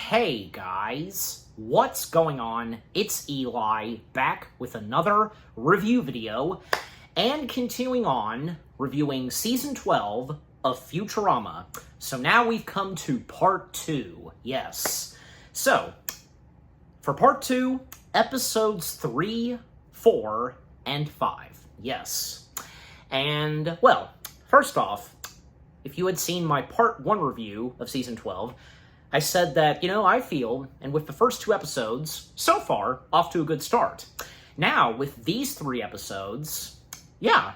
Hey guys, what's going on? It's Eli, back with another review video, and continuing on reviewing Season 12 of Futurama. So now we've come to Part 2, yes. So, for Part 2, Episodes 3, 4, and 5, yes. And, well, first off, if you had seen my Part 1 review of Season 12, I said that, I feel, and with the first 2 episodes, so far, off to a good start. Now, with these 3 episodes, yeah,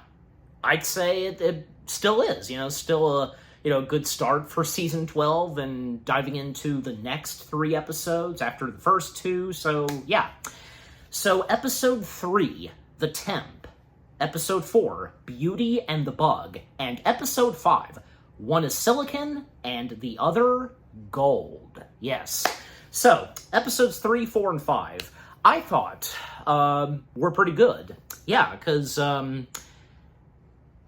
I'd say it still is, still a good start for Season 12 and diving into the next 3 episodes after the first 2, so yeah. So, Episode 3, The Temp, Episode 4, Beauty and the Bug, and Episode 5, one is silicon and the other gold. Yes. So, episodes 3, 4, and 5, I thought were pretty good. Yeah, because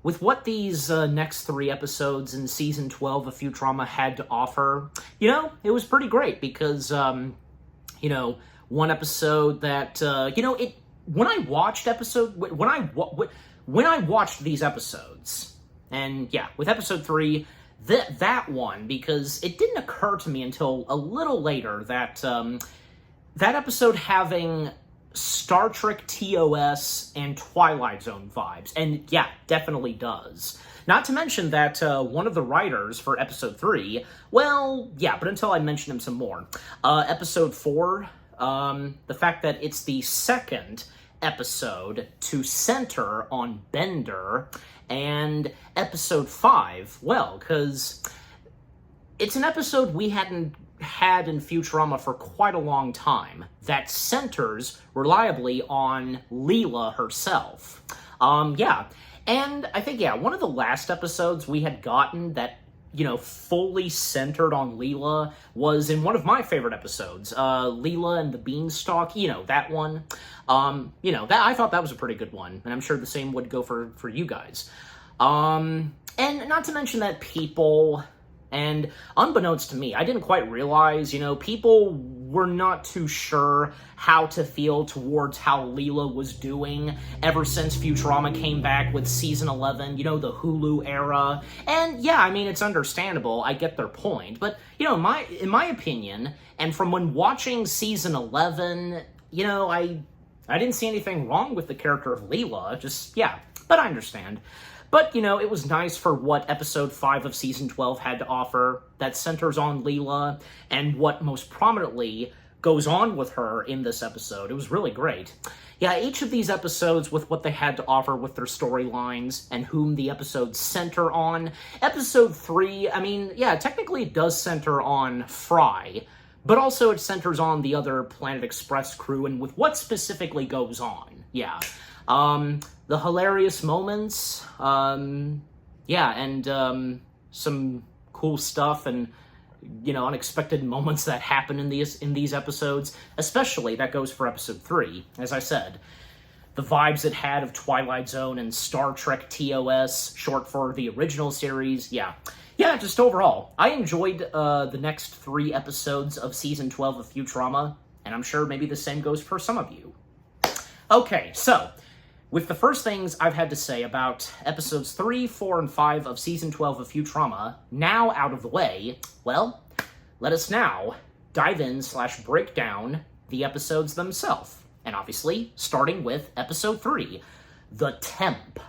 with what these next 3 episodes in Season 12 of Futurama had to offer, it was pretty great because, one episode that, when I watched these episodes, and yeah, with episode 3, that one, because it didn't occur to me until a little later that that episode having Star Trek TOS and Twilight Zone vibes, and yeah, definitely does. Not to mention that one of the writers for episode 3, well, yeah, but until I mention him some more. Episode 4, the fact that it's the second episode to center on Bender, and episode 5, well, because it's an episode we hadn't had in Futurama for quite a long time that centers reliably on Leela herself. Yeah, and I think, one of the last episodes we had gotten that, fully centered on Leela was in one of my favorite episodes, Leela and the Beanstalk, that one. That I thought that was a pretty good one, and I'm sure the same would go for you guys. And not to mention that people, and unbeknownst to me, I didn't quite realize, people were not too sure how to feel towards how Leela was doing ever since Futurama came back with Season 11, the Hulu era. And yeah, I mean, it's understandable, I get their point, but, in my opinion, and from when watching Season 11, I didn't see anything wrong with the character of Leela, but I understand. But, it was nice for what Episode 5 of Season 12 had to offer that centers on Leela and what most prominently goes on with her in this episode. It was really great. Yeah, each of these episodes with what they had to offer with their storylines and whom the episodes center on. Episode 3, I mean, yeah, technically it does center on Fry, but also it centers on the other Planet Express crew and with what specifically goes on. Yeah. The hilarious moments, and some cool stuff and, unexpected moments that happen in these episodes, especially that goes for episode 3, as I said. The vibes it had of Twilight Zone and Star Trek TOS, short for the original series, yeah, just overall, I enjoyed the next 3 episodes of Season 12 of Futurama, and I'm sure maybe the same goes for some of you. Okay, so, with the first things I've had to say about episodes 3, 4, and 5 of Season 12 of Futurama now out of the way, well, let us now dive in / break down the episodes themselves. And obviously, starting with episode 3, The Temp.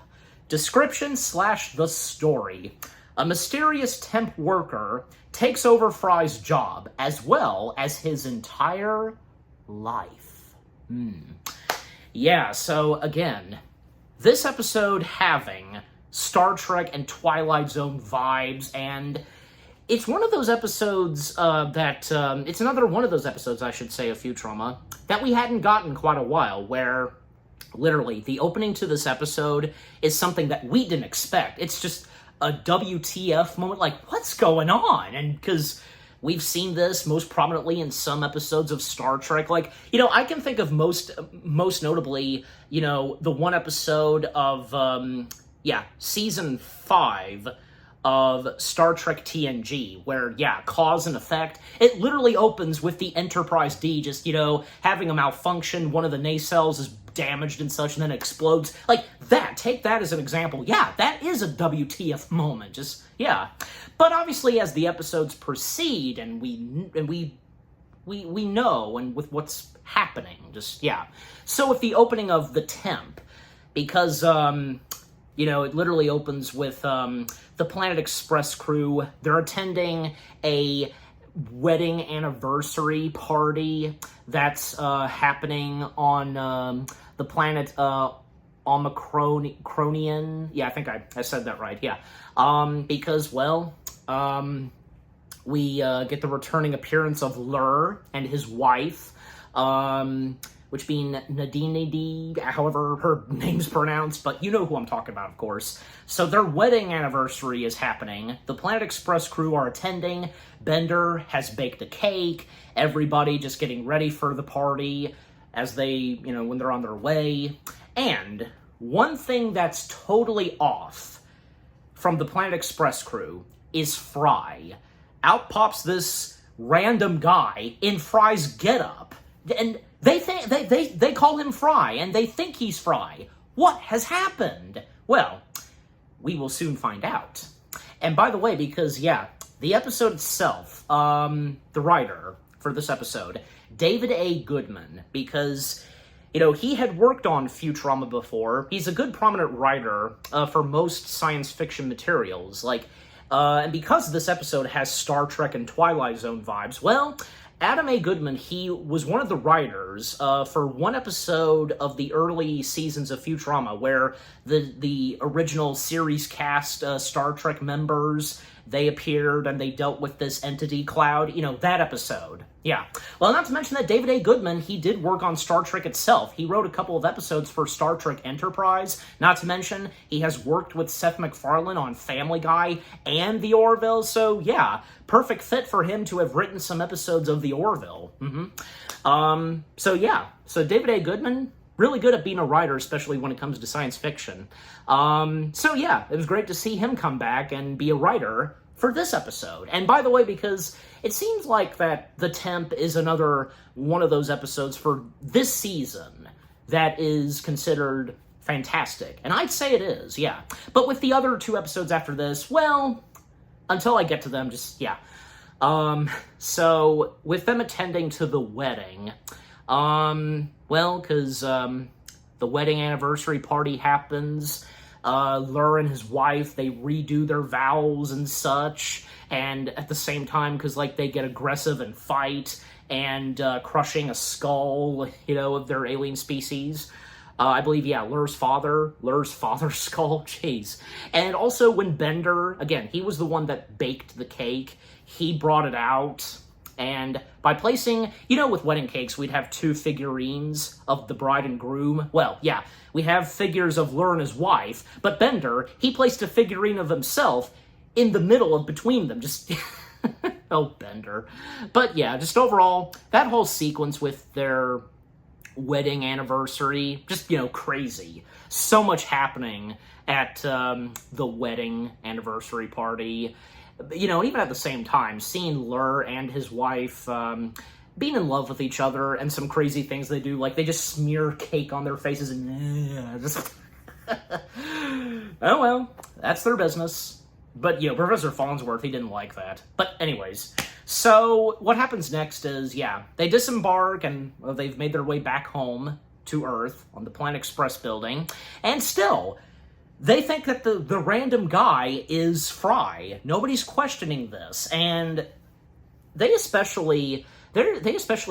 Description / the story. A mysterious temp worker takes over Fry's job, as well as his entire life. Yeah, so again, this episode having Star Trek and Twilight Zone vibes, and it's one of those episodes it's another one of those episodes, I should say, of Futurama, that we hadn't gotten quite a while, where literally the opening to this episode is something that we didn't expect. It's just a WTF moment, like, what's going on? And because we've seen this most prominently in some episodes of Star Trek. Like, I can think of most notably, the one episode of, Season 5 of Star Trek TNG, where, yeah, cause and effect. It literally opens with the Enterprise D just, having a malfunction, one of the nacelles is damaged and such, and then it explodes. Like, that, take that as an example. Yeah, that is a WTF moment, just, yeah. But obviously, as the episodes proceed, and we know, and with what's happening, just, yeah. So with the opening of the Temp, because, it literally opens with the Planet Express crew. They're attending a wedding anniversary party that's happening on the planet Omicronian. Yeah, I think I said that right, yeah. Because, well, we get the returning appearance of Lur and his wife, which being Nadine, however her name's pronounced, but you know who I'm talking about, of course. So their wedding anniversary is happening. The Planet Express crew are attending. Bender has baked a cake. Everybody just getting ready for the party as they, when they're on their way. And one thing that's totally off from the Planet Express crew is Fry. Out pops this random guy in Fry's getup, and they call him Fry, and they think he's Fry. What has happened? Well, we will soon find out. And by the way, because, yeah, the episode itself, the writer for this episode, David A. Goodman, because, he had worked on Futurama before. He's a good prominent writer for most science fiction materials, and because this episode has Star Trek and Twilight Zone vibes, well, Adam A. Goodman, he was one of the writers for one episode of the early seasons of Futurama, where the original series cast Star Trek members, they appeared and they dealt with this entity cloud, that episode. Yeah. Well, not to mention that David A. Goodman, he did work on Star Trek itself. He wrote a couple of episodes for Star Trek Enterprise. Not to mention, he has worked with Seth MacFarlane on Family Guy and The Orville. So, yeah, perfect fit for him to have written some episodes of The Orville. So, yeah. So, David A. Goodman, really good at being a writer, especially when it comes to science fiction. So, yeah, it was great to see him come back and be a writer for this episode. And by the way, because it seems like that The Temp is another one of those episodes for this season that is considered fantastic. And I'd say it is, yeah. But with the other two episodes after this, well, until I get to them, just, yeah. So, with them attending to the wedding, well, because the wedding anniversary party happens, Lur and his wife, they redo their vows and such, and at the same time, because, they get aggressive and fight, and crushing a skull, of their alien species. I believe, yeah, Lur's father's skull, jeez. And also when Bender, again, he was the one that baked the cake, he brought it out, and by placing, with wedding cakes, we'd have two figurines of the bride and groom. Well, yeah, we have figures of Lur and his wife, but Bender, he placed a figurine of himself in the middle of between them, just... oh, Bender. But yeah, just overall, that whole sequence with their wedding anniversary, just, crazy. So much happening at the wedding anniversary party. Even at the same time, seeing Lur and his wife being in love with each other, and some crazy things they do, they just smear cake on their faces and just... oh well, that's their business. But, Professor Farnsworth, he didn't like that. But anyways, so what happens next is, yeah, they disembark, and they've made their way back home to Earth on the Planet Express building, and still... they think that the random guy is Fry. Nobody's questioning this, and they especially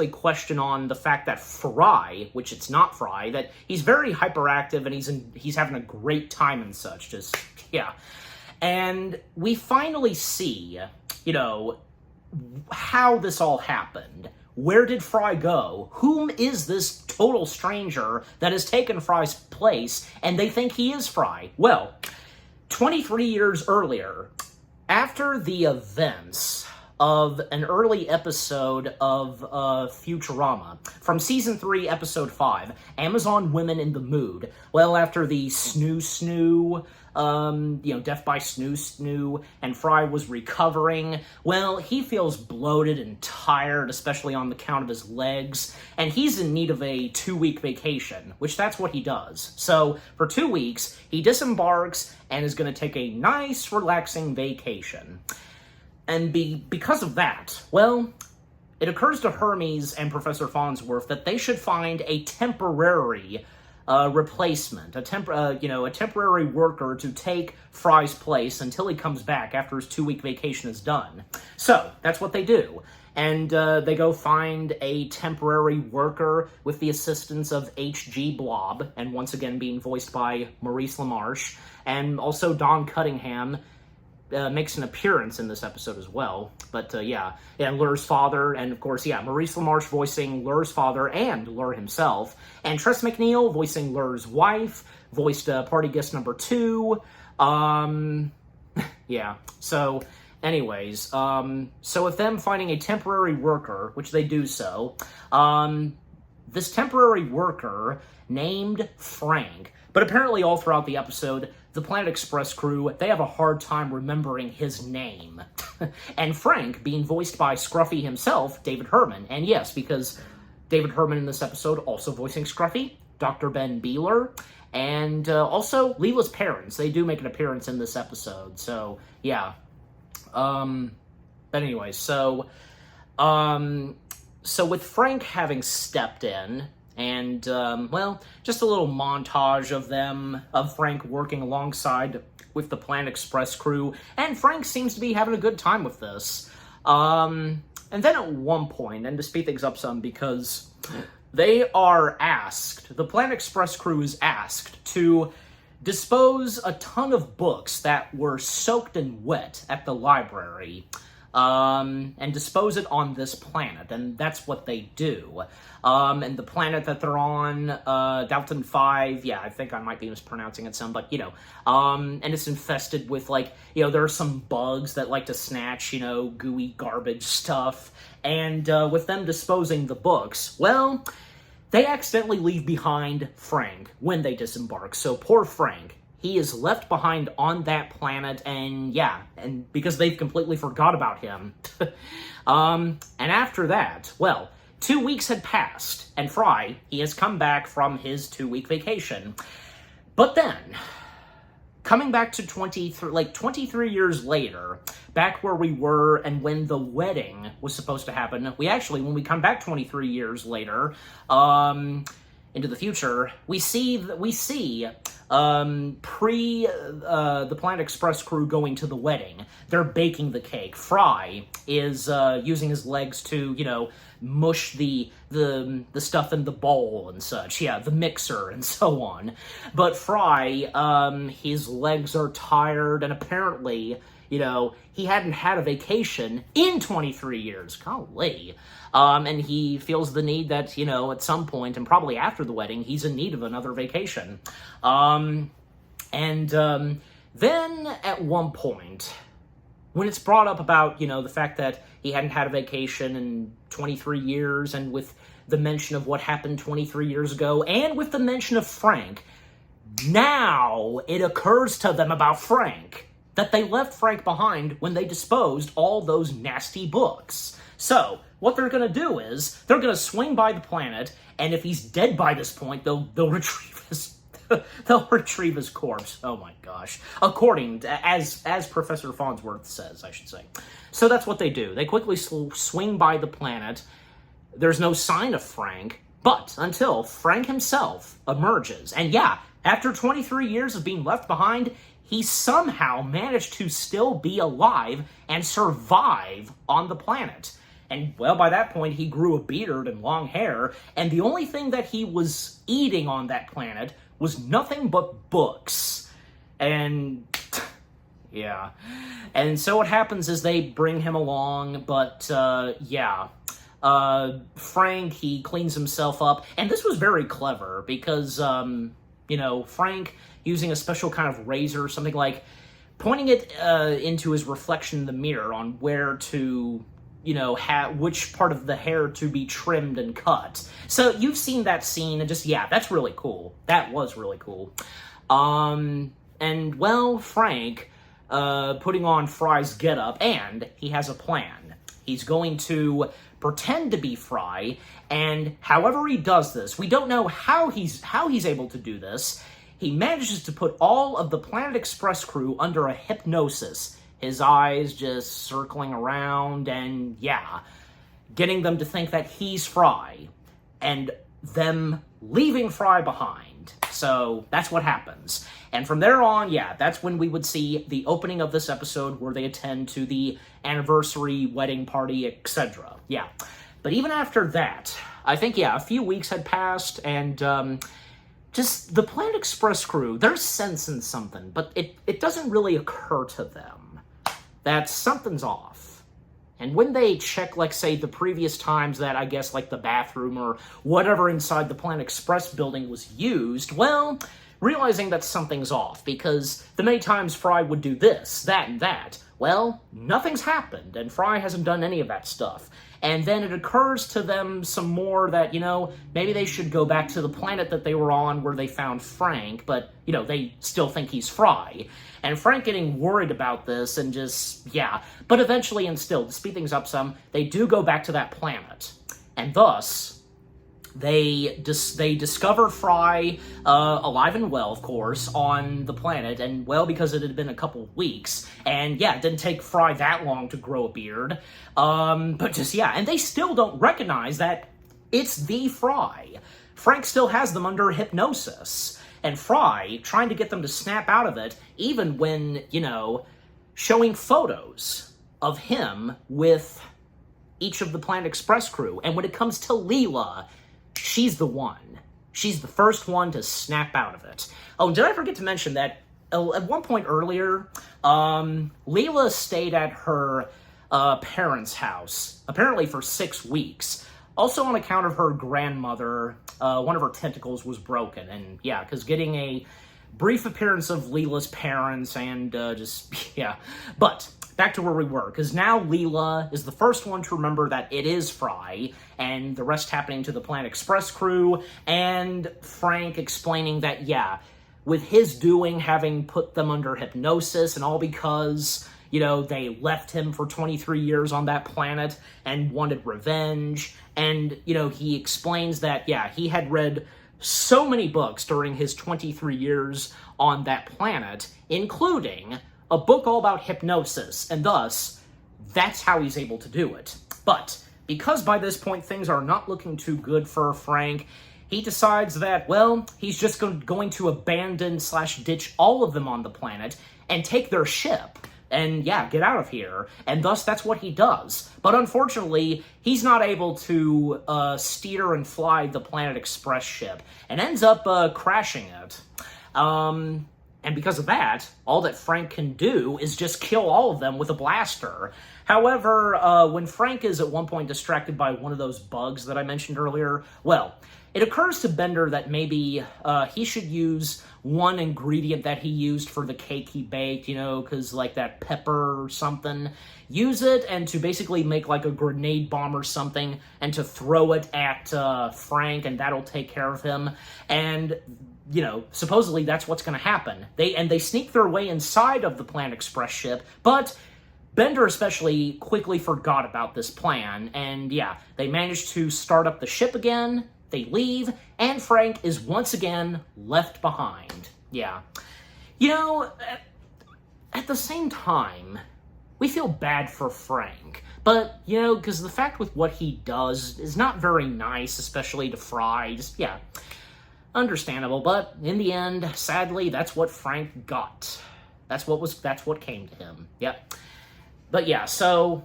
question on the fact that Fry, which it's not Fry, that he's very hyperactive and he's having a great time and such. Just yeah, and we finally see, how this all happened. Where did Fry go? Whom is this total stranger that has taken Fry's place, and they think he is Fry? Well, 23 years earlier, after the events of an early episode of Futurama, from Season 3, Episode 5, Amazon Women in the Mood, well, after the snoo-snoo death by snoo snoo, and Fry was recovering. Well, he feels bloated and tired, especially on the count of his legs, and he's in need of a 2-week vacation, which that's what he does. So, for 2 weeks, he disembarks and is going to take a nice, relaxing vacation. And because of that, well, it occurs to Hermes and Professor Farnsworth that they should find a temporary replacement, a temporary worker to take Fry's place until he comes back after his 2-week vacation is done. So, that's what they do. And they go find a temporary worker with the assistance of H.G. Blob, and once again being voiced by Maurice LaMarche, and also Don Cunningham makes an appearance in this episode as well. But and Lur's father, and of course, Maurice LaMarche voicing Lur's father and Lur himself, and Tress MacNeille voicing Lur's wife, voiced party guest number 2. So, anyways, so with them finding a temporary worker, which they do so, this temporary worker named Frank, but apparently all throughout the episode, the Planet Express crew, they have a hard time remembering his name. And Frank, being voiced by Scruffy himself, David Herman, and yes, because David Herman in this episode also voicing Scruffy, Dr. Ben Beeler, and also Leela's parents. They do make an appearance in this episode, so, yeah. But anyway, so with Frank having stepped in, and, just a little montage of Frank working alongside with the Planet Express crew, and Frank seems to be having a good time with this. And then at one point, and to speed things up some, because they are asked, the Planet Express crew is asked to dispose a ton of books that were soaked and wet at the library, and dispose it on this planet, and that's what they do. And the planet that they're on, Dalton 5, I think I might be mispronouncing it some, but, and it's infested with, there are some bugs that like to snatch, gooey garbage stuff, and with them disposing the books, well, they accidentally leave behind Frank when they disembark, so poor Frank. He is left behind on that planet, and because they've completely forgot about him. And after that, 2 weeks had passed, and Fry, he has come back from his 2-week vacation. But then, coming back to 23 years later, back where we were and when the wedding was supposed to happen, when we come back 23 years later, into the future, we see the Planet Express crew going to the wedding. They're baking the cake. Fry is using his legs to, mush the stuff in the bowl and such. The mixer and so on. But Fry, his legs are tired, and apparently, he hadn't had a vacation in 23 years. Golly. And he feels the need that, at some point, and probably after the wedding, he's in need of another vacation. Then, at one point, when it's brought up about, the fact that he hadn't had a vacation in 23 years, and with the mention of what happened 23 years ago, and with the mention of Frank, now it occurs to them about Frank, that they left Frank behind when they disposed all those nasty books. So, what they're going to do is, they're going to swing by the planet, and if he's dead by this point, they'll retrieve his they'll retrieve his corpse. Oh my gosh. According to, as Professor Farnsworth says, I should say. So that's what they do. They quickly swing by the planet. There's no sign of Frank, but until Frank himself emerges. And after 23 years of being left behind, he somehow managed to still be alive and survive on the planet. And, by that point, he grew a beard and long hair, and the only thing that he was eating on that planet was nothing but books. And, And so what happens is they bring him along, but, Frank, he cleans himself up, and this was very clever, because, Frank, using a special kind of razor, something like pointing it into his reflection in the mirror on where to, which part of the hair to be trimmed and cut. So you've seen that scene, and just, that's really cool. That was really cool. And, well, Frank, putting on Fry's getup, and he has a plan. He's going to pretend to be Fry, and however he does this, we don't know how he's able to do this. He manages to put all of the Planet Express crew under a hypnosis. His eyes just circling around, and yeah, getting them to think that he's Fry, and them leaving Fry behind. So that's what happens. And from there on, yeah, that's when we would see the opening of this episode where they attend to the anniversary, wedding party, etc. Yeah. But even after that, I think, yeah, a few weeks had passed, and just the Planet Express crew, they're sensing something, but it doesn't really occur to them that something's off. And when they check, like, say, the previous times that, I guess, like, the bathroom or whatever inside the Planet Express building was used, well, realizing that something's off, because the many times Fry would do this, that, and that, well, nothing's happened, and Fry hasn't done any of that stuff. And then it occurs to them some more that, you know, maybe they should go back to the planet that they were on where they found Frank, but, you know, they still think he's Fry. And Frank getting worried about this and just, yeah. But eventually, and still, to speed things up some, they do go back to that planet. And thus, they discover Fry alive and well, of course, on the planet, and, well, because it had been a couple weeks, and, yeah, it didn't take Fry that long to grow a beard, but just, yeah, and they still don't recognize that it's the Fry. Frank still has them under hypnosis, and Fry trying to get them to snap out of it, even when, you know, showing photos of him with each of the Planet Express crew, and when it comes to Leela, she's the one. She's the first one to snap out of it. Oh, did I forget to mention that at one point earlier, Leela stayed at her parents' house, apparently for 6 weeks. Also on account of her grandmother, one of her tentacles was broken. And yeah, because getting a brief appearance of Leela's parents and just, yeah. But back to where we were, because now Leela is the first one to remember that it is Fry, and the rest happening to the Planet Express crew, and Frank explaining that, yeah, with his doing, having put them under hypnosis, and all because, you know, they left him for 23 years on that planet and wanted revenge, and, you know, he explains that, yeah, he had read so many books during his 23 years on that planet, including a book all about hypnosis, and thus, that's how he's able to do it. But because by this point things are not looking too good for Frank, he decides that, well, he's just going to abandon/ditch all of them on the planet and take their ship and, yeah, get out of here. And thus, that's what he does. But unfortunately, he's not able to steer and fly the Planet Express ship and ends up crashing it. And because of that, all that Frank can do is just kill all of them with a blaster. However, when Frank is at one point distracted by one of those bugs that I mentioned earlier, well, it occurs to Bender that maybe he should use one ingredient that he used for the cake he baked, you know, because like that pepper or something. Use it and to basically make like a grenade bomb or something and to throw it at Frank, and that'll take care of him. And you know, supposedly that's what's going to happen. They sneak their way inside of the Planet Express ship, but Bender especially quickly forgot about this plan, and yeah, they manage to start up the ship again, they leave, and Frank is once again left behind. Yeah. You know, at the same time, we feel bad for Frank, but, you know, because the fact with what he does is not very nice, especially to Fry, just, yeah. Understandable, but in the end, sadly, that's what Frank got. That's what came to him. Yep. But yeah, so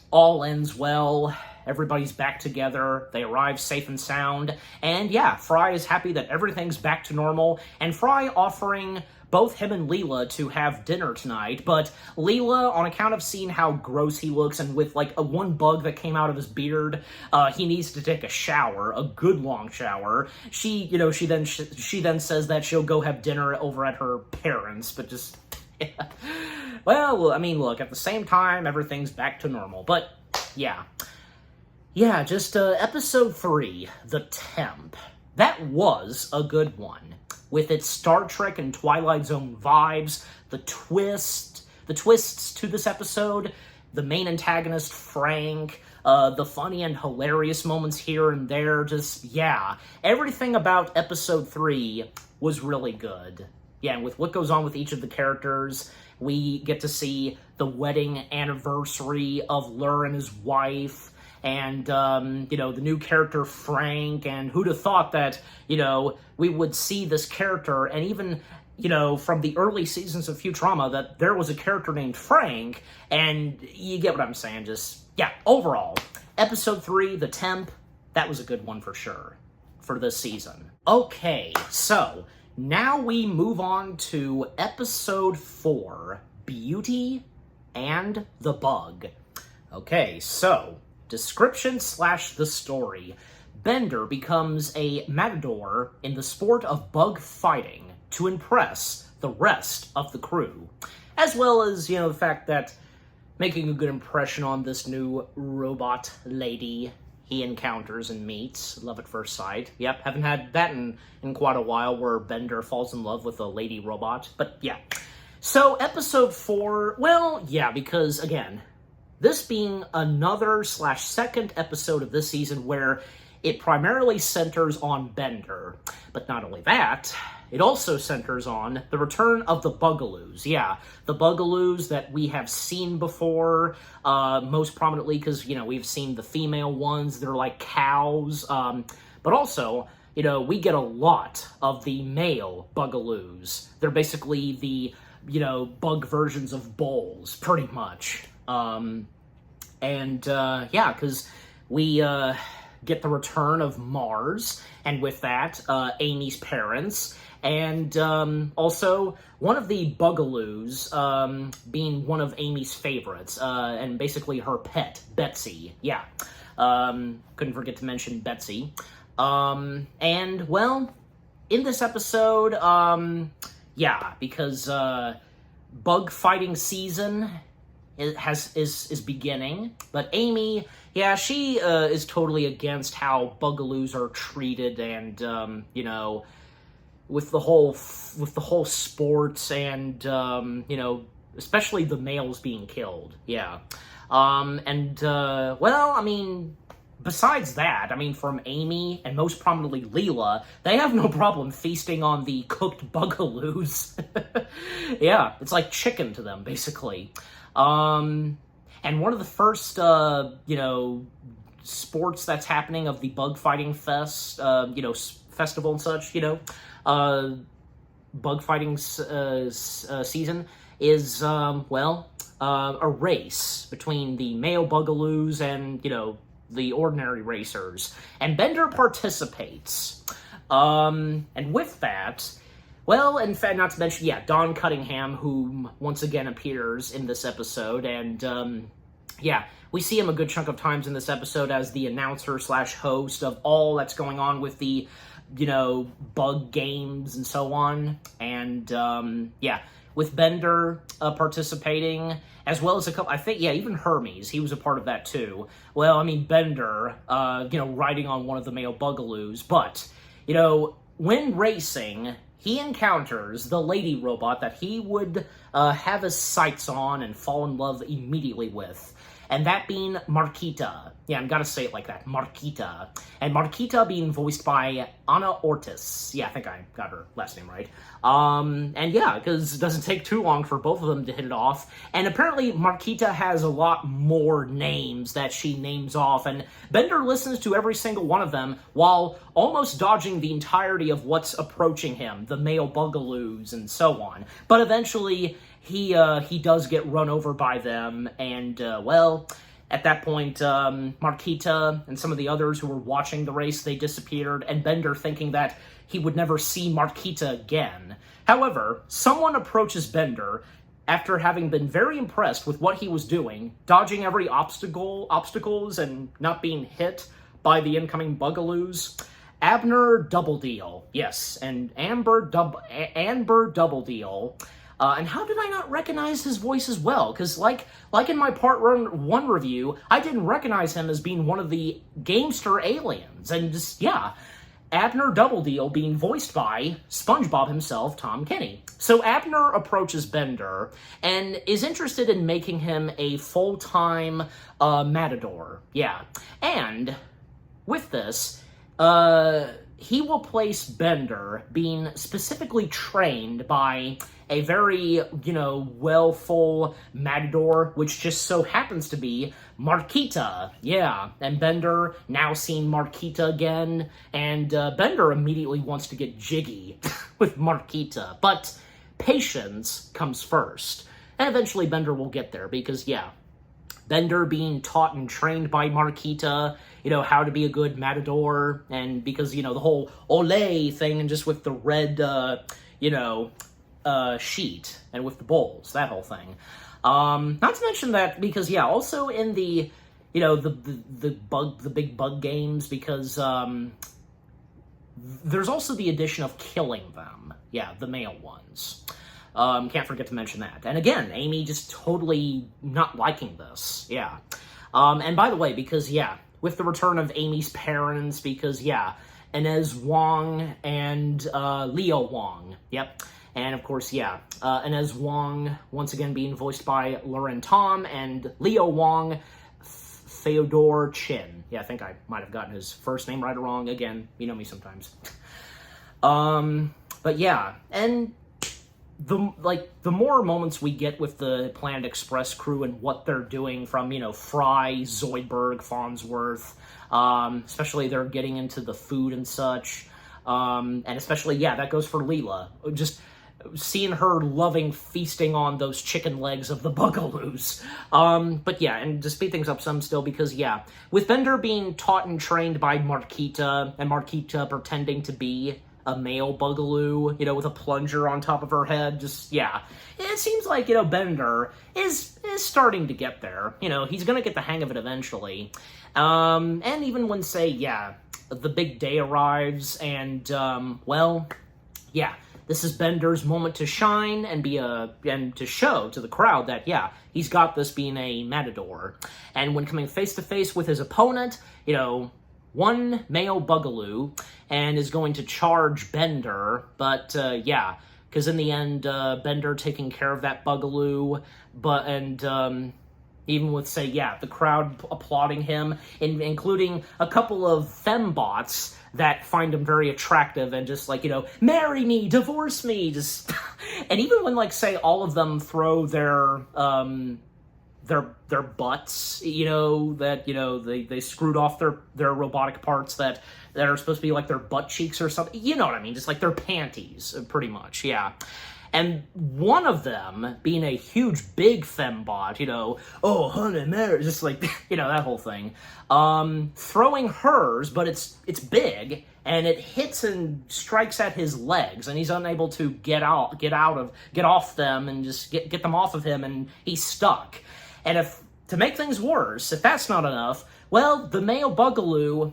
all ends well. Everybody's back together. They arrive safe and sound. And yeah, Fry is happy that everything's back to normal. And Fry offering both him and Leela to have dinner tonight, but Leela, on account of seeing how gross he looks and with like a one bug that came out of his beard, he needs to take a shower, a good long shower. She then says that she'll go have dinner over at her parents, but just, yeah. Well, I mean, look, at the same time, everything's back to normal, but yeah. Yeah, just episode 3, The Temp. That was a good one. with its Star Trek and Twilight Zone vibes, the twists to this episode, the main antagonist, Frank, the funny and hilarious moments here and there, just, yeah. Everything about episode 3 was really good. Yeah, and with what goes on with each of the characters, we get to see the wedding anniversary of Lur and his wife, and, the new character, Frank, and who'd have thought that, we would see this character, and even, from the early seasons of Futurama, that there was a character named Frank, and you get what I'm saying, just, yeah, overall, episode 3, the Temp, that was a good one for sure, for this season. Okay, so, now we move on to episode 4, Beauty and the Bug. Okay, so, description / the story. Bender becomes a matador in the sport of bug fighting to impress the rest of the crew, as well as, the fact that making a good impression on this new robot lady he encounters and meets. Love at first sight. Yep, haven't had that in quite a while, where Bender falls in love with a lady robot, but yeah. So, episode 4, well, yeah, because, again, this being another / second episode of this season where it primarily centers on Bender. But not only that, it also centers on the return of the Bugaloos. Yeah, the Bugaloos that we have seen before, most prominently because, we've seen the female ones. They're like cows. But also, we get a lot of the male Bugaloos. They're basically the, bug versions of bulls, pretty much. Yeah, because we get the return of Mars, and with that, Amy's parents, and also one of the Bugaloos being one of Amy's favorites, and basically her pet, Betsy. Yeah, couldn't forget to mention Betsy. And, well, in this episode, yeah, because bug fighting season is beginning, but Amy, yeah, she is totally against how Bugaloos are treated, and with the whole sports, and especially the males being killed. Yeah, well, I mean, besides that, I mean, from Amy and most prominently Leela, they have no problem feasting on the cooked Bugaloos. Yeah, it's like chicken to them, basically. And one of the first, sports that's happening of the bug fighting festival and such, bug fighting season is, a race between the male Bugaloos and, the ordinary racers. And Bender participates. And with that, well, in fact, not to mention, yeah, Don Cunningham, who once again appears in this episode, and, yeah, we see him a good chunk of times in this episode as the announcer / host of all that's going on with the, bug games and so on, and, yeah, with Bender participating, as well as a couple, I think, yeah, even Hermes, he was a part of that too. Well, I mean, Bender, riding on one of the male Bugaloos, but, when racing, he encounters the lady robot that he would have his sights on and fall in love immediately with, and that being Marquita. Yeah, I've got to say it like that, Marquita. And Marquita being voiced by Ana Ortiz. Yeah, I think I got her last name right. And yeah, because it doesn't take too long for both of them to hit it off. And apparently Marquita has a lot more names that she names off, and Bender listens to every single one of them while almost dodging the entirety of what's approaching him, the male Bugaloos and so on. But eventually, he does get run over by them, and, well, at that point, Marquita and some of the others who were watching the race, they disappeared, and Bender, thinking that he would never see Marquita again. However, someone approaches Bender after having been very impressed with what he was doing, dodging every obstacles and not being hit by the incoming Bugaloos. Abner Doubledeal, yes, and Amber Doubledeal. And how did I not recognize his voice as well? Because like in my Part 1 review, I didn't recognize him as being one of the Gamester aliens. And just, yeah. Abner Double Deal being voiced by SpongeBob himself, Tom Kenny. So Abner approaches Bender and is interested in making him a full-time matador. Yeah. And with this, he will place Bender being specifically trained by a very, well-full matador, which just so happens to be Marquita. Yeah, and Bender now seeing Marquita again, and Bender immediately wants to get jiggy with Marquita, but patience comes first. And eventually Bender will get there, because, Bender being taught and trained by Marquita, how to be a good matador, and because, the whole ole thing, and just with the red, sheet, and with the bowls, that whole thing. Not to mention that, because, also in the, the big bug games, because, there's also the addition of killing them. Yeah, the male ones. Can't forget to mention that. And again, Amy just totally not liking this. Yeah. And by the way, because, with the return of Amy's parents, because, Inez Wong and, Leo Wong. Yep. And, of course, Inez Wong, once again being voiced by Lauren Tom, and Leo Wong, Theodore Chin. Yeah, I think I might have gotten his first name right or wrong. Again, you know me sometimes. But, and the more moments we get with the Planet Express crew and what they're doing from, Fry, Zoidberg, Farnsworth, especially they're getting into the food and such, and especially, that goes for Leela. Just seeing her loving feasting on those chicken legs of the Bugaloos. But and to speed things up some still, because, with Bender being taught and trained by Marquita, and Marquita pretending to be a male Bugaloo, with a plunger on top of her head, just, it seems like, Bender is starting to get there. He's gonna get the hang of it eventually. And even when, say, the big day arrives, and, this is Bender's moment to shine and and to show to the crowd that, he's got this being a matador. And when coming face to face with his opponent, one male Bugaloo, and is going to charge Bender, but, because in the end, Bender taking care of that Bugaloo, even with, say, the crowd applauding him, including a couple of fembots that find him very attractive and just, marry me, divorce me, just... And even when, say, all of them throw their butts, they screwed off their robotic parts that are supposed to be, their butt cheeks or something, you know what I mean, just, their panties, pretty much, And one of them, being a huge, big fembot, oh, honey, Mary, just that whole thing, throwing hers, but it's big, and it hits and strikes at his legs, and he's unable to get off them, and just get them off of him, and he's stuck. And to make things worse, if that's not enough, well, the male Bugaloo,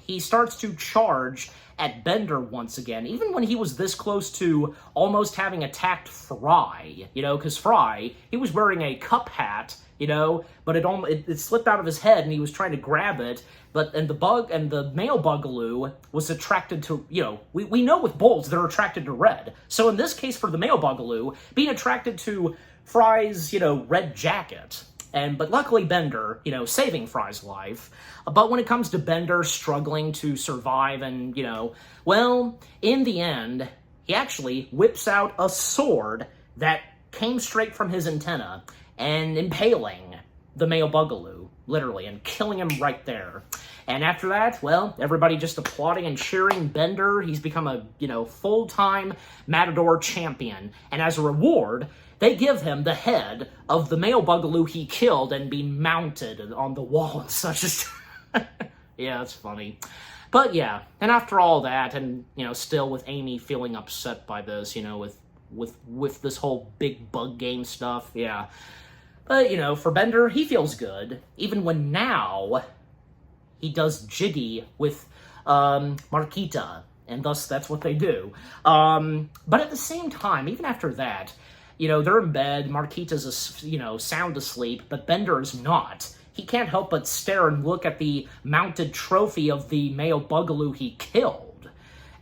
he starts to charge at Bender once again, even when he was this close to almost having attacked Fry, because Fry, he was wearing a cup hat, but it slipped out of his head and he was trying to grab it, and the male Bugaloo was attracted to, we know with bulls they're attracted to red, so in this case for the male Bugaloo, being attracted to Fry's, red jacket. But luckily Bender, saving Fry's life. But when it comes to Bender struggling to survive and, in the end, he actually whips out a sword that came straight from his antenna and impaling the male Bugaloo, literally, and killing him right there. And after that, well, everybody just applauding and cheering Bender. He's become a, full-time Matador champion. And as a reward, they give him the head of the male Bugaloo he killed and be mounted on the wall and such. Yeah, that's funny. But yeah, and after all that, and, still with Amy feeling upset by this, with this whole big bug game stuff, yeah. But, for Bender, he feels good, even when now he does jiggy with Marquita, and thus that's what they do. But at the same time, even after that, they're in bed, Marquita's, sound asleep, but Bender is not. He can't help but stare and look at the mounted trophy of the male Bugaloo he killed.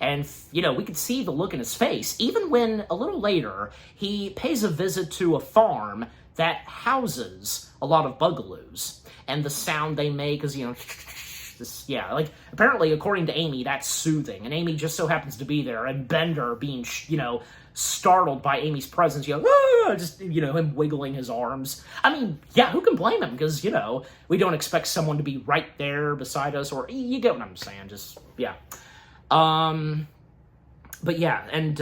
And, we could see the look in his face, even when, a little later, he pays a visit to a farm that houses a lot of bugaloos. And the sound they make is, this, apparently, according to Amy, that's soothing. And Amy just so happens to be there, and Bender being, startled by Amy's presence, him wiggling his arms. I mean, yeah, who can blame him? Because, we don't expect someone to be right there beside us, or, you get what I'm saying, just, yeah. But yeah, and,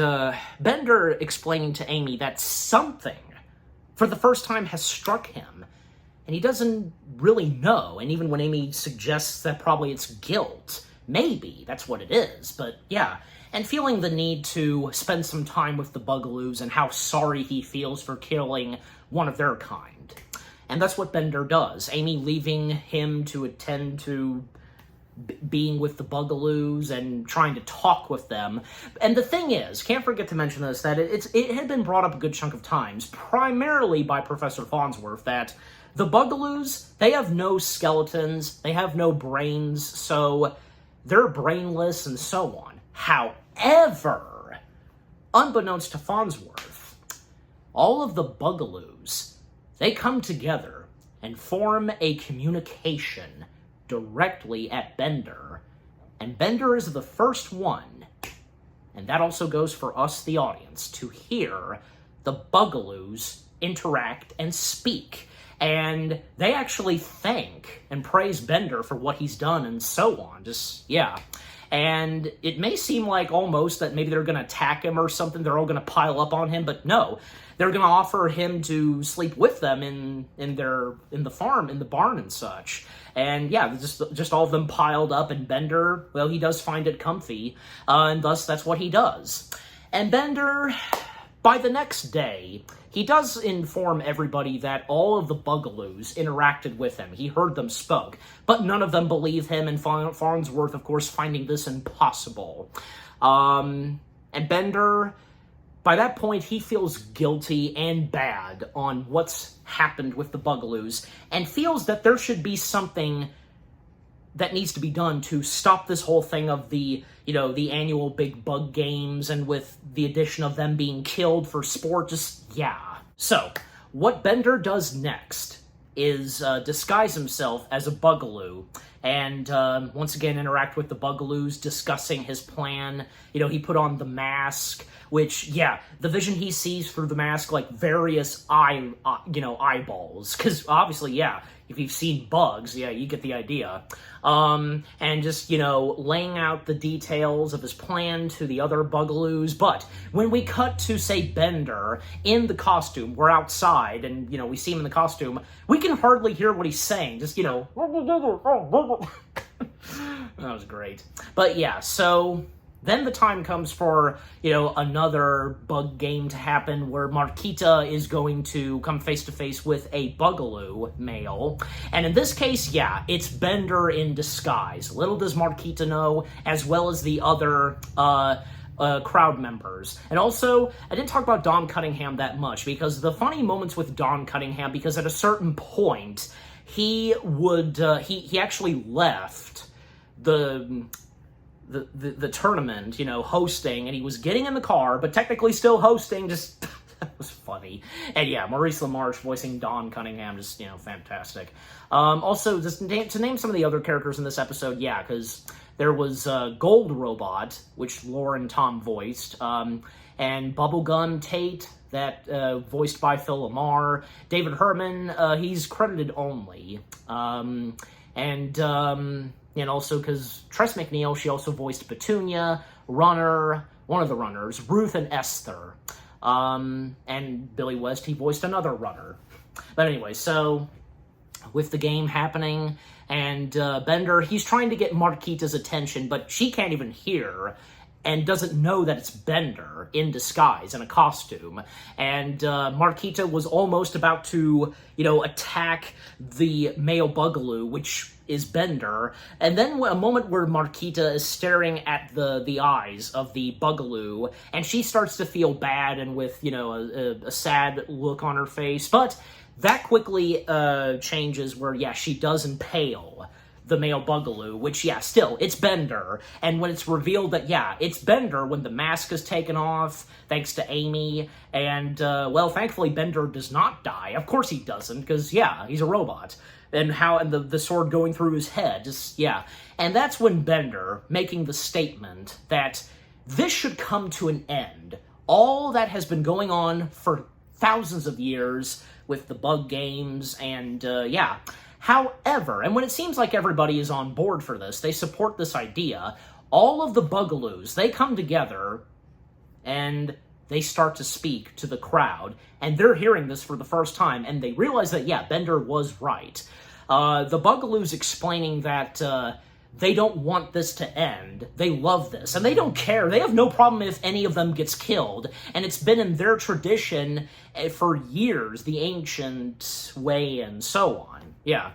Bender explaining to Amy that something, for the first time, has struck him, and he doesn't really know, and even when Amy suggests that probably it's guilt, maybe that's what it is, but yeah, and feeling the need to spend some time with the Bugaloos and how sorry he feels for killing one of their kind. And that's what Bender does. Amy leaving him to attend to being with the Bugaloos and trying to talk with them. And the thing is, can't forget to mention this, that it had been brought up a good chunk of times, primarily by Professor Farnsworth, that the Bugaloos, they have no skeletons, they have no brains, so they're brainless and so on. However, unbeknownst to Farnsworth, all of the Bugaloos, they come together and form a communication directly at Bender, and Bender is the first one, and that also goes for us, the audience, to hear the Bugaloos interact and speak. And they actually thank and praise Bender for what he's done and so on. And it may seem like almost that maybe they're going to attack him or something. They're all going to pile up on him. But no, they're going to offer him to sleep with them in the farm, in the barn and such. And yeah, just all of them piled up. And Bender, well, he does find it comfy. And thus, that's what he does. And Bender, by the next day, he does inform everybody that all of the Bugaloos interacted with him. He heard them spoke, but none of them believe him, and Farnsworth, of course, finding this impossible. And Bender, by that point, he feels guilty and bad on what's happened with the Bugaloos, and feels that there should be something that needs to be done to stop this whole thing of the annual big bug games, and with the addition of them being killed for sport, So, what Bender does next is disguise himself as a Bugaloo, and once again interact with the Bugaloos, discussing his plan. He put on the mask, which, the vision he sees through the mask, like various eyeballs, because obviously, if you've seen bugs, you get the idea. And just, laying out the details of his plan to the other Bugaloos. But when we cut to, say, Bender in the costume, we're outside, and, we see him in the costume, we can hardly hear what he's saying. Just, that was great. But so then the time comes for, another bug game to happen where Marquita is going to come face-to-face with a Bugaloo male. And in this case, it's Bender in disguise. Little does Marquita know, as well as the other crowd members. And also, I didn't talk about Don Cunningham that much, because the funny moments with Don Cunningham, because at a certain point, he actually left the tournament, hosting, and he was getting in the car, but technically still hosting, just, that was funny. And Maurice LaMarche voicing Don Cunningham, just, fantastic. Also, just to name some of the other characters in this episode, because there was Gold Robot, which Lauren Tom voiced, and Bubblegum Tate, that voiced by Phil Lamar. David Herman, he's credited only. And also because Tress MacNeille, she also voiced Petunia, Runner, one of the runners, Ruth and Esther. And Billy West, he voiced another runner. But anyway, so with the game happening, and Bender, he's trying to get Marquita's attention, but she can't even hear, and doesn't know that it's Bender in disguise, in a costume. And Marquita was almost about to, attack the male Bugaloo, which is Bender. And then a moment where Marquita is staring at the eyes of the Bugaloo, and she starts to feel bad, and with, a sad look on her face. But that quickly changes where, she does impale the male Bugaloo, which, yeah, still, it's Bender. And when it's revealed that, yeah, it's Bender when the mask is taken off, thanks to Amy, and, well, thankfully Bender does not die. Of course he doesn't, because, yeah, he's a robot. And the sword going through his head, just, yeah. And that's when Bender, making the statement that this should come to an end. All that has been going on for thousands of years with the bug games, and, yeah. However, and when it seems like everybody is on board for this, they support this idea, all of the Bugaloos, they come together and they start to speak to the crowd, and they're hearing this for the first time, and they realize that, yeah, Bender was right. The Bugaloos explaining that they don't want this to end. They love this, and they don't care. They have no problem if any of them gets killed, and it's been in their tradition for years, the ancient way and so on. Yeah.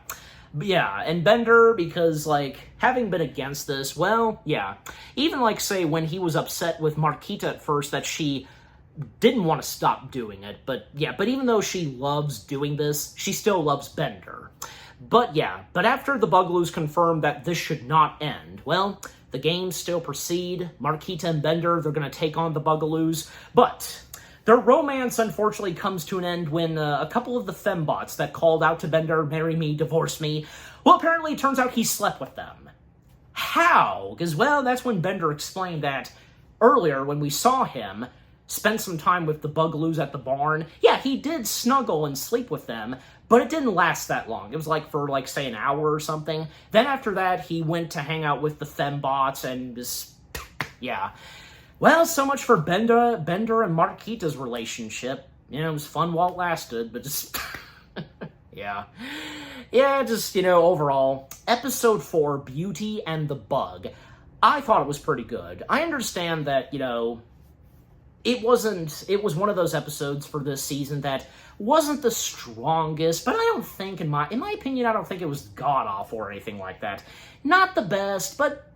Yeah, and Bender, because, like, having been against this, well, yeah. Even, like, say, when he was upset with Marquita at first that she didn't want to stop doing it, but, yeah, but even though she loves doing this, she still loves Bender. But, yeah, but after the Bugaloos confirmed that this should not end, well, the games still proceed. Marquita and Bender, they're going to take on the Bugaloos, but their romance, unfortunately, comes to an end when a couple of the fembots that called out to Bender, marry me, divorce me, well, apparently it turns out he slept with them. How? Because, well, that's when Bender explained that earlier when we saw him spend some time with the Bugaloos at the barn. Yeah, he did snuggle and sleep with them, but it didn't last that long. It was like for, like, say, an hour or something. Then after that, he went to hang out with the fembots and just, yeah. Well, so much for Bender and Marquita's relationship. You know, it was fun while it lasted, but just, yeah. Yeah, just, you know, overall, Episode 4, Beauty and the Bug, I thought it was pretty good. I understand that, you know, it was one of those episodes for this season that wasn't the strongest, but I don't think, in my opinion, I don't think it was god-awful or anything like that. Not the best, but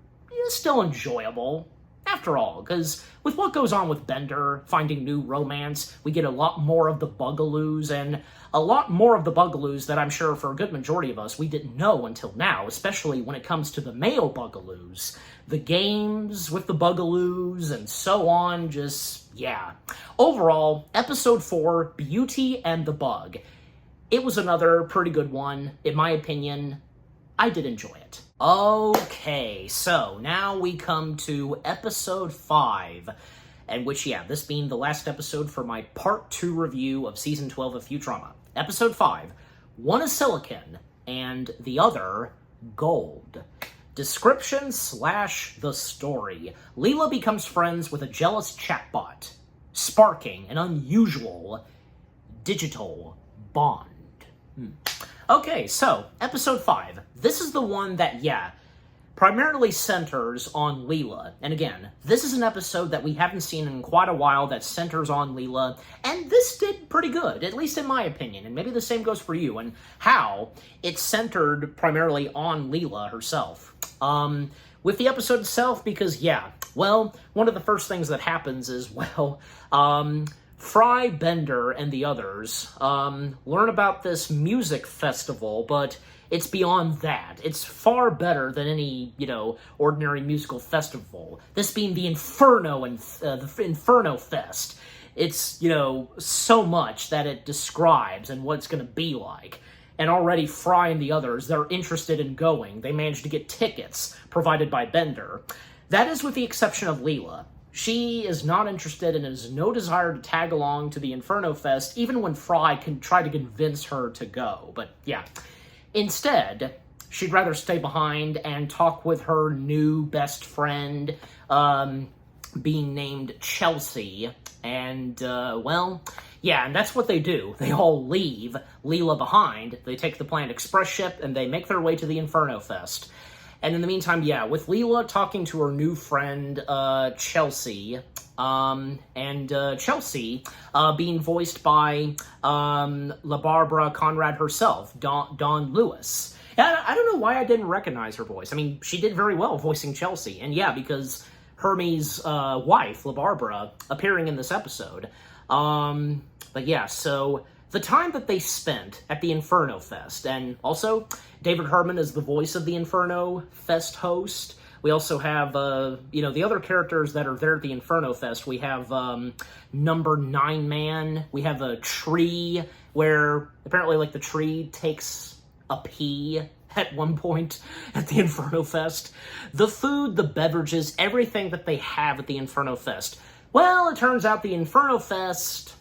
still enjoyable. After all, because with what goes on with Bender, finding new romance, we get a lot more of the Bugaloos, and a lot more of the Bugaloos that I'm sure for a good majority of us we didn't know until now, especially when it comes to the male Bugaloos. The games with the Bugaloos, and so on, just, yeah. Overall, Episode 4, Beauty and the Bug. It was another pretty good one, in my opinion. I did enjoy it. Okay, so now we come to Episode 5, and which, yeah, this being the last episode for my Part 2 review of Season 12 of Futurama. Episode 5, one is silicon, and the other, gold. Description / the story. Leela becomes friends with a jealous chatbot, sparking an unusual digital bond. Okay, so, Episode 5. This is the one that, yeah, primarily centers on Leela. And again, this is an episode that we haven't seen in quite a while that centers on Leela, and this did pretty good, at least in my opinion, and maybe the same goes for you, and how it's centered primarily on Leela herself. With the episode itself, because, yeah, well, one of the first things that happens is, well, Fry, Bender, and the others learn about this music festival, but it's beyond that. It's far better than any, you know, ordinary musical festival. This being the Inferno and the Inferno Fest. It's, you know, so much that it describes and what it's going to be like. And already Fry and the others, they're interested in going. They managed to get tickets provided by Bender. That is with the exception of Leela. She is not interested and has no desire to tag along to the Inferno Fest, even when Fry can try to convince her to go. But, yeah. Instead, she'd rather stay behind and talk with her new best friend, being named Chelsea. And, well, yeah, and that's what they do. They all leave Leela behind. They take the Planet Express ship, and they make their way to the Inferno Fest. And in the meantime, yeah, with Leela talking to her new friend, Chelsea, and Chelsea being voiced by La Barbara Conrad herself, Dawn Lewis. And I don't know why I didn't recognize her voice. I mean, she did very well voicing Chelsea, and yeah, because Hermes' wife, La Barbara, appearing in this episode. But yeah, so the time that they spent at the Inferno Fest, and also David Herman is the voice of the Inferno Fest host. We also have, the other characters that are there at the Inferno Fest. We have Number 9 Man. We have a tree where apparently, like, the tree takes a pee at one point at the Inferno Fest. The food, the beverages, everything that they have at the Inferno Fest. Well, it turns out the Inferno Fest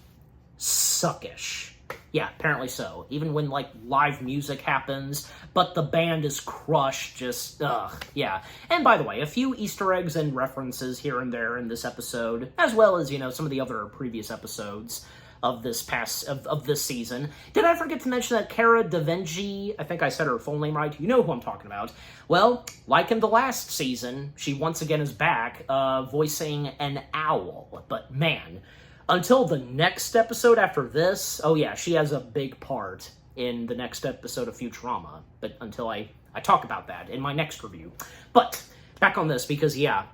suckish. Yeah, apparently so. Even when, like, live music happens, but the band is crushed, just, yeah. And by the way, a few Easter eggs and references here and there in this episode, as well as, some of the other previous episodes of this this season. Did I forget to mention that Cara DeVenji, I think I said her full name right, you know who I'm talking about. Well, like in the last season, she once again is back, voicing an owl. But man, until the next episode after this, oh yeah, she has a big part in the next episode of Futurama. But until I talk about that in my next review. But back on this, because yeah,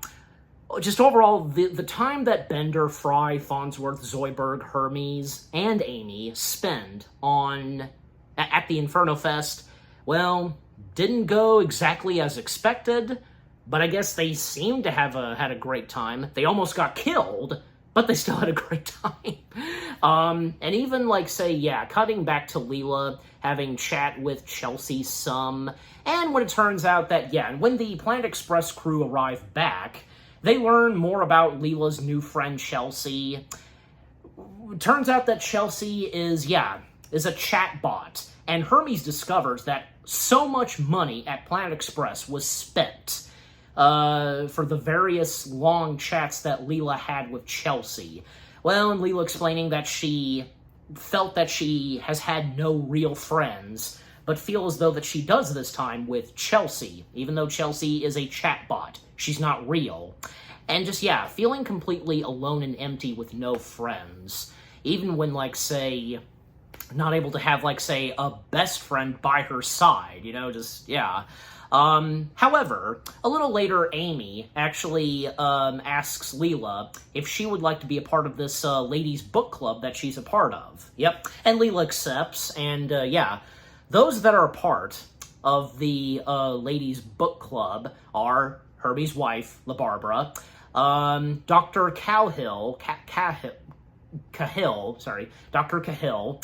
just overall, the time that Bender, Fry, Farnsworth, Zoidberg, Hermes, and Amy spend at the Inferno Fest, well, didn't go exactly as expected, but I guess they seemed to have had a great time. They almost got killed, but they still had a great time. And even, like, say, yeah, cutting back to Leela, having chat with Chelsea some, and when it turns out that, yeah, when the Planet Express crew arrive back, they learn more about Leela's new friend, Chelsea. Turns out that Chelsea is a chatbot, and Hermes discovers that so much money at Planet Express was spent for the various long chats that Leela had with Chelsea. Well, and Leela explaining that she felt that she has had no real friends, but feel as though that she does this time with Chelsea, even though Chelsea is a chatbot. She's not real. And just, yeah, feeling completely alone and empty with no friends. Even when, like, say, not able to have, like, say, a best friend by her side, just, yeah. However, a little later, Amy actually asks Leela if she would like to be a part of this ladies' book club that she's a part of. Yep, and Leela accepts, and yeah, those that are a part of the ladies' book club are Herbie's wife, LaBarbara, Dr. Dr. Cahill,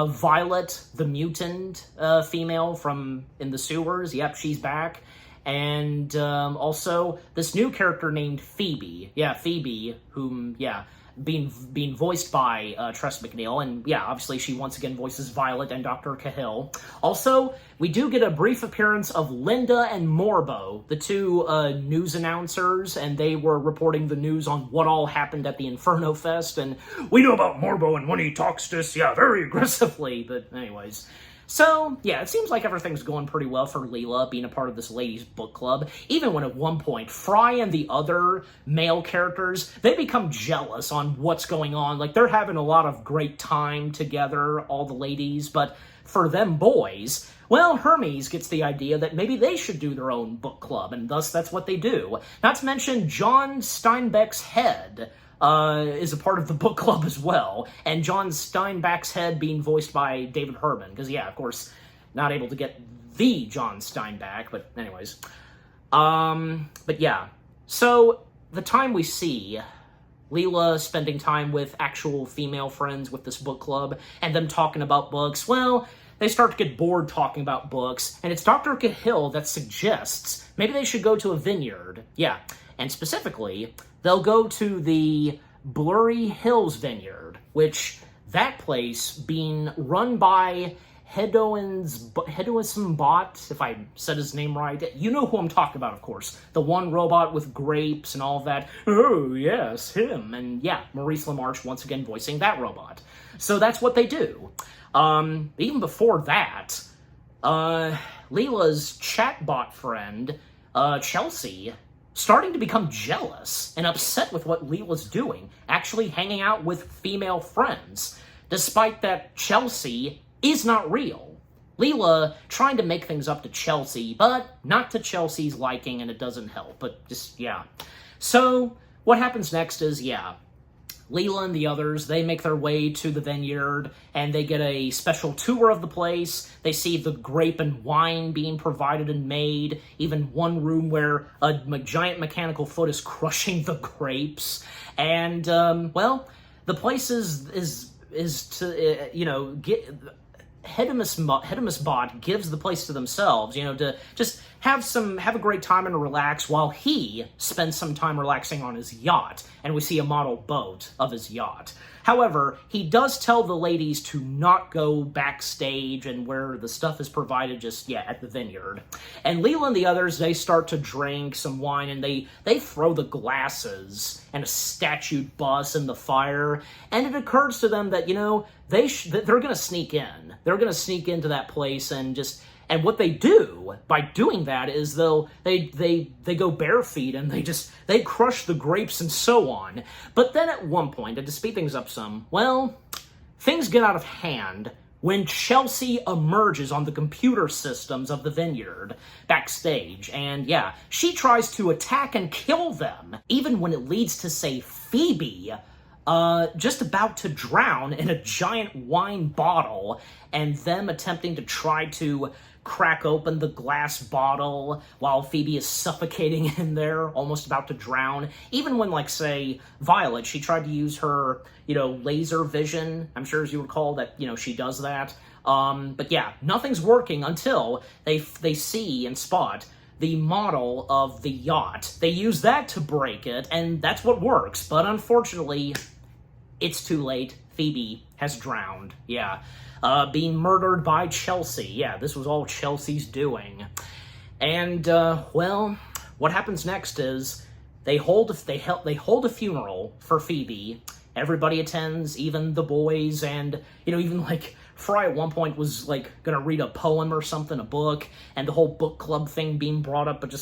Violet, the mutant female from in the sewers, yep, she's back, and also this new character named Phoebe, yeah, Phoebe, whom, yeah, being voiced by Tress MacNeille, and yeah, obviously she once again voices Violet and Dr. Cahill. Also, we do get a brief appearance of Linda and Morbo, the two news announcers, and they were reporting the news on what all happened at the Inferno Fest, and we know about Morbo, and when he talks to us, yeah, very aggressively, but anyways. So, yeah, it seems like everything's going pretty well for Leela, being a part of this ladies' book club, even when at one point, Fry and the other male characters, they become jealous on what's going on. Like, they're having a lot of great time together, all the ladies, but for them boys, well, Hermes gets the idea that maybe they should do their own book club, and thus that's what they do. Not to mention John Steinbeck's head is a part of the book club as well, and John Steinbeck's head being voiced by David Herman, because, yeah, of course, not able to get the John Steinbeck, but anyways. But yeah, so the time we see Leela spending time with actual female friends with this book club, and them talking about books, well, they start to get bored talking about books, and it's Dr. Cahill that suggests maybe they should go to a vineyard. Yeah, and specifically, they'll go to the Blurry Hills Vineyard, which that place being run by Hedoism Bot, if I said his name right. You know who I'm talking about, of course. The one robot with grapes and all of that. Oh, yes, him. And yeah, Maurice LaMarche once again voicing that robot. So that's what they do. Even before that, Leela's chatbot friend, Chelsea, starting to become jealous and upset with what Leela's doing, actually hanging out with female friends, despite that Chelsea is not real. Leela trying to make things up to Chelsea, but not to Chelsea's liking, and it doesn't help, but just, yeah. So, what happens next is, yeah, Leela and the others, they make their way to the vineyard, and they get a special tour of the place. They see the grape and wine being provided and made, even one room where a giant mechanical foot is crushing the grapes. And, well, the place is to, get... Hedimus Bot gives the place to themselves, to just have a great time and relax while he spends some time relaxing on his yacht, and we see a model boat of his yacht. However, he does tell the ladies to not go backstage and where the stuff is provided at the vineyard. And Leela and the others, they start to drink some wine, and they throw the glasses and a statued bus in the fire, and it occurs to them that, they're going to sneak in. They're going to sneak into that place and what they do by doing that is they go bare feet and they crush the grapes and so on. But then at one point, and to speed things up some, well, things get out of hand when Chelsea emerges on the computer systems of the vineyard backstage. And yeah, she tries to attack and kill them, even when it leads to, say, Phoebe just about to drown in a giant wine bottle, and them attempting to try to crack open the glass bottle while Phoebe is suffocating in there, almost about to drown. Even when, like, say, Violet, she tried to use her, laser vision. I'm sure, as you recall, that, she does that. But yeah, nothing's working until they see and spot the model of the yacht. They use that to break it, and that's what works. But unfortunately, it's too late. Phoebe has drowned. Yeah. Being murdered by Chelsea. Yeah, this was all Chelsea's doing. And, well, what happens next is they hold a funeral for Phoebe. Everybody attends, even the boys, and, even, like, Fry at one point was, like, gonna read a poem or something, a book, and the whole book club thing being brought up, but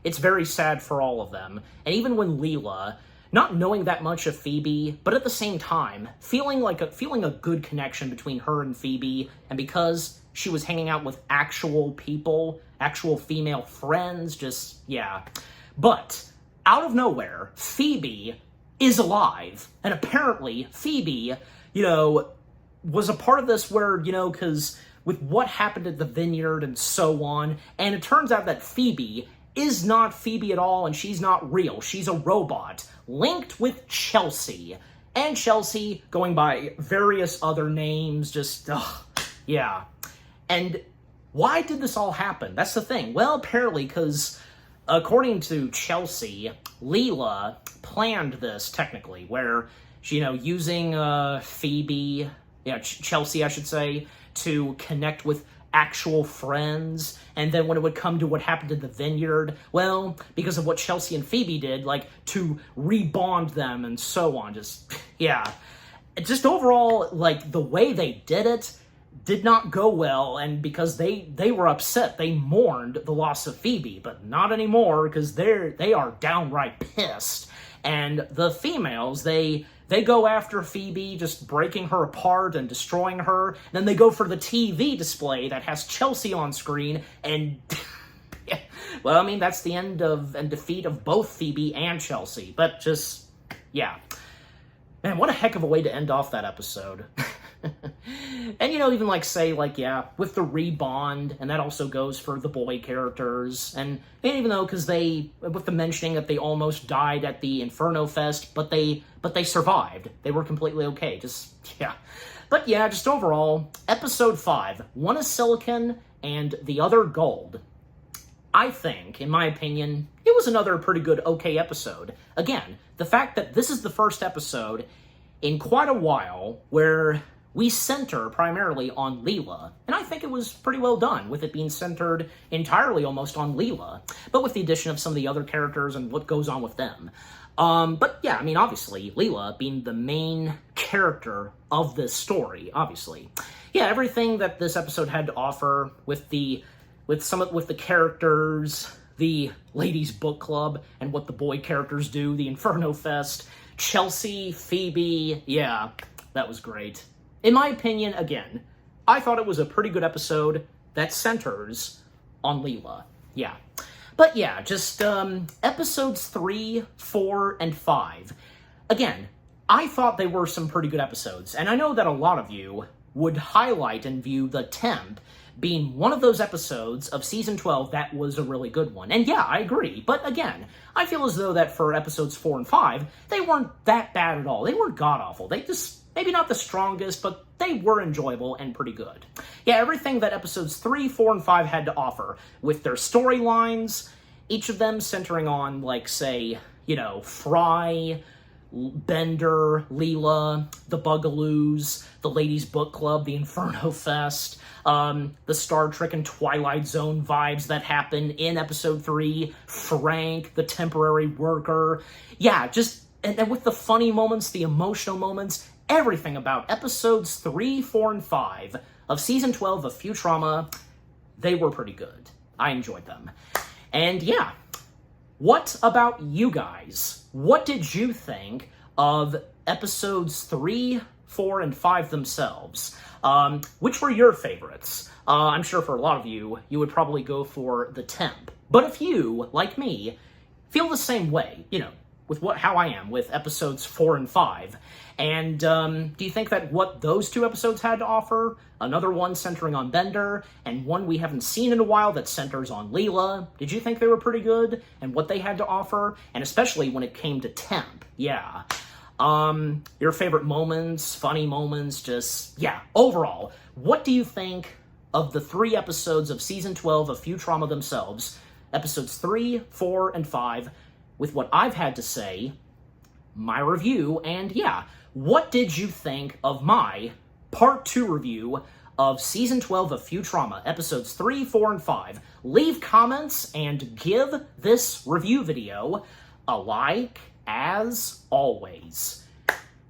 it's very sad for all of them. And even when Leela, not knowing that much of Phoebe, but at the same time, feeling a good connection between her and Phoebe, and because she was hanging out with actual people, actual female friends, But, out of nowhere, Phoebe is alive, and apparently Phoebe, was a part of this where, because with what happened at the vineyard and so on, and it turns out that Phoebe is not Phoebe at all, and she's not real. She's a robot, linked with Chelsea. And Chelsea, going by various other names, And why did this all happen? That's the thing. Well, apparently, because according to Chelsea, Leela planned this, technically, where, using Phoebe, Chelsea, I should say, to connect with actual friends, and then when it would come to what happened in the vineyard, well, because of what Chelsea and Phoebe did, like, to rebond them and so on, just overall, like, the way they did it did not go well, and because they were upset, they mourned the loss of Phoebe, but not anymore, because they are downright pissed, and the females, they go after Phoebe, just breaking her apart and destroying her. Then they go for the TV display that has Chelsea on screen, and well, I mean, that's the end of and defeat of both Phoebe and Chelsea. But man, what a heck of a way to end off that episode. And, even with the rebond, and that also goes for the boy characters, and even though, with the mentioning that they almost died at the Inferno Fest, but they survived. They were completely okay, But just overall, episode 5, one is silicon, and the other gold. I think, in my opinion, it was another pretty good okay episode. Again, the fact that this is the first episode in quite a while where we center primarily on Leela, and I think it was pretty well done, with it being centered entirely almost on Leela, but with the addition of some of the other characters and what goes on with them. But yeah, I mean, obviously, Leela being the main character of this story, obviously. Yeah, everything that this episode had to offer with the characters, the ladies' book club, and what the boy characters do, the Inferno Fest, Chelsea, Phoebe, yeah, that was great. In my opinion, again, I thought it was a pretty good episode that centers on Leela. Yeah. But yeah, just episodes 3, 4, and 5. Again, I thought they were some pretty good episodes, and I know that a lot of you would highlight and view the Temp being one of those episodes of Season 12 that was a really good one. And yeah, I agree. But again, I feel as though that for episodes 4 and 5, they weren't that bad at all. They weren't god-awful. They just, maybe not the strongest, but they were enjoyable and pretty good. Yeah, everything that episodes 3, 4, and 5 had to offer, with their storylines, each of them centering on, like, say, you know, Fry, Bender, Leela, the Bugaloos, the Ladies' Book Club, the Inferno Fest, the Star Trek and Twilight Zone vibes that happen in episode 3, Frank, the temporary worker. Yeah, just, and with the funny moments, the emotional moments, everything about episodes 3, 4, and 5 of season 12 of Futurama, they were pretty good. I enjoyed them. And yeah, what about you guys? What did you think of episodes 3, 4, and 5 themselves? Which were your favorites? I'm sure for a lot of you, you would probably go for the Temp. But if you, like me, feel the same way, you know, with how I am with episodes 4 and 5, and do you think that what those two episodes had to offer, another one centering on Bender, and one we haven't seen in a while that centers on Leela, did you think they were pretty good, and what they had to offer, and especially when it came to Temp? Yeah. Your favorite moments, funny moments, just, yeah, overall, what do you think of the 3 episodes of Season 12 of Futurama themselves, episodes 3, 4, and 5, with what I've had to say, my review, and yeah, what did you think of my Part 2 review of Season 12 of Futurama, episodes 3, 4, and 5? Leave comments and give this review video a like, as always.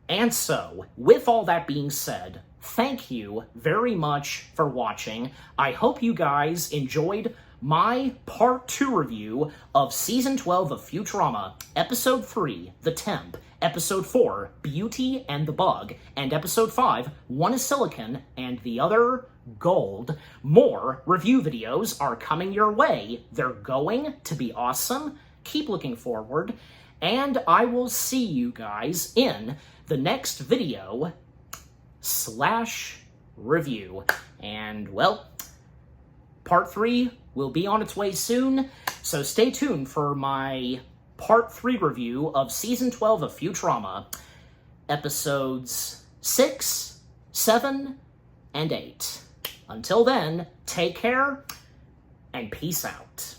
And so, with all that being said, thank you very much for watching. I hope you guys enjoyed my Part 2 review of Season 12 of Futurama, Episode 3, The Temp, Episode 4, Beauty and the Bug, and Episode 5, One is Silicon and the Other Gold. More review videos are coming your way. They're going to be awesome. Keep looking forward, and I will see you guys in the next video / review. And, well, Part 3 will be on its way soon, so stay tuned for my Part 3 review of Season 12 of Futurama, Episodes 6, 7, and 8. Until then, take care, and peace out.